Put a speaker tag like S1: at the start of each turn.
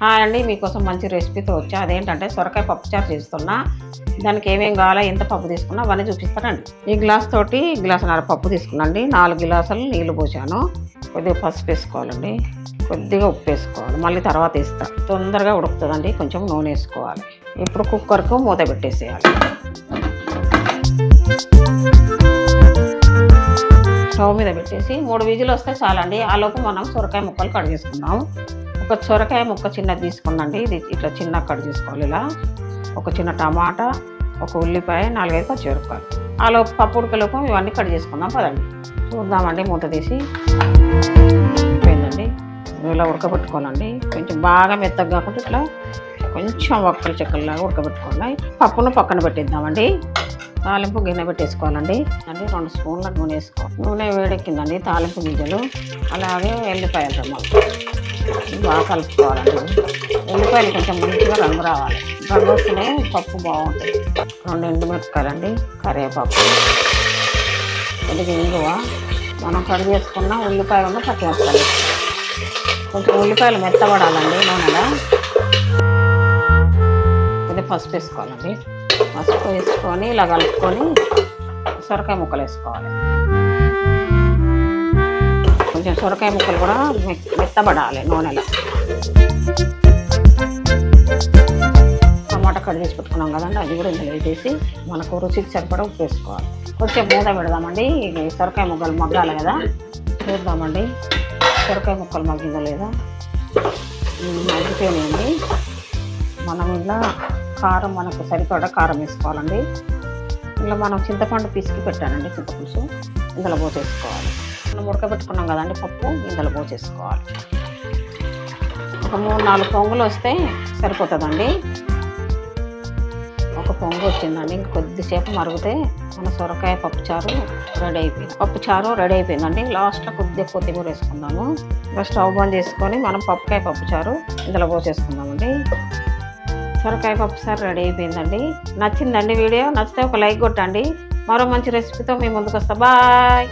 S1: Hi అండి, మీకోసం మంచి రెసిపీతో వచ్చా. అదేంటంటే సొరకాయ పప్పుచారు చేస్తున్నా. దానికి ఏమేమి కావాలో, ఎంత పప్పు తీసుకున్నా అవన్నీ చూపిస్తానండి. ఈ గ్లాస్ తోటి గ్లాసున్నర పప్పు తీసుకున్నాండి. 4 గ్లాసులు నీళ్లు పోసాను. కొద్దిగా పసుపు వేసుకోవాలండి, కొద్దిగా ఉప్పు వేసుకోవాలి, మళ్ళీ తర్వాత వేస్తా. తొందరగా ఉడుకుతుందండి. కొంచెం నూనె వేసుకోవాలి. ఇప్పుడు కుక్కర్కు మూత పెట్టేసేయాలి. స్టవ్ మీద పెట్టేసి 3 విజిల్ వస్తే చాలండి. ఆలోపు మనం సొరకాయ ముక్కలు కట్ చేసుకుందాం. ఒక సొరకాయ ముక్క చిన్నది తీసుకున్నాండి. ఇది ఇట్లా చిన్న కట్ చేసుకోవాలి. ఇలా ఒక చిన్న టమాటా, ఒక ఉల్లిపాయ, 4-5 పచ్చిమిరపకాయలు. ఆలోపు పప్పు ఉడకలోపు ఇవన్నీ కట్ చేసుకుందాం. పదండి చూద్దామండి. మూత తీసి పోయిందండి. ఇలా ఉడకబెట్టుకోవాలండి. కొంచెం బాగా మెత్తగా కాకుండా ఇట్లా కొంచెం ఒక్కలు చెక్కల్లాగా ఉడకబెట్టుకోవాలి. పప్పును పక్కన పెట్టిద్దామండి. తాలింపు గిన్నె పెట్టేసుకోవాలండి. 2 స్పూన్ల నూనె వేసుకోవాలి. నూనె వేడెక్కిందండి. తాలింపు గింజలు, అలాగే ఎల్లిపాయలు రమ్మలు బాగా కలుపుకోవాలండి. ఎల్లిపాయలు కొంచెం మంచిగా రంగు రావాలి. రంగు వస్తేనే పప్పు బాగుంటుంది. 2 ఎండుమిరపకాయలండి, కరివేపాకు, కొద్దిగా ఇంగువ, మనం కట్ చేసుకున్న ఉల్లిపాయలు, పచ్చిమిరపకాయలు. కొంచెం ఉల్లిపాయలు మెత్తబడాలండి నూనెలో. కొద్దిగా పసుపు వేసుకోవాలండి. పసుపు వేసుకొని ఇలా కలుపుకొని సొరకాయ ముక్కలు వేసుకోవాలి. కొంచెం సొరకాయ ముక్కలు కూడా మెత్తబడాలి నూనెలో. టమాటా కట్ చేసి పెట్టుకున్నాం కదండి, అది కూడా ఇందులో వేసేసి మనకు రుచికి సరిపడా ఉప్పు వేసుకోవాలి. కొంచెం మూత పెడదామండి. సొరకాయ ముక్కలు మగ్గాలి కదా, చూద్దామండి. సొరకాయ ముక్కలు మగ్గిందా లేదా. మగ్గిపోయినాయండి. మనం ఇలా కారం, మనకు సరిపడా కారం వేసుకోవాలండి. ఇలా మనం చింతపండు పిసికి పెట్టానండి, చింతపులుసు ఇందులో పోసేసుకోవాలి. మనం ఉడకబెట్టుకున్నాం కదండి పప్పు, ఇందులో పోసేసుకోవాలి. ఒక 3-4 పొంగులు వస్తే సరిపోతుందండి. ఒక పొంగు వచ్చిందండి. ఇంక కొద్దిసేపు మరిగితే మన సొరకాయ పప్పుచారు రెడీ అయిపోయింది. పప్పుచారు రెడీ అయిపోయిందండి. లాస్ట్లో కొద్దిగా కొత్తిమీర వేసుకుందాము. ఇంకా స్టవ్ బంద్ చేసుకొని మనం పప్పుచారు ఇందులో పోసేసుకుందామండి. సొరకాయ పప్పుచారు రెడీ అయిపోయిందండి. నచ్చిందండి వీడియో? నచ్చితే ఒక లైక్ కొట్టండి. మరో మంచి రెసిపీతో మీ ముందుకు వస్తా. బాయ్.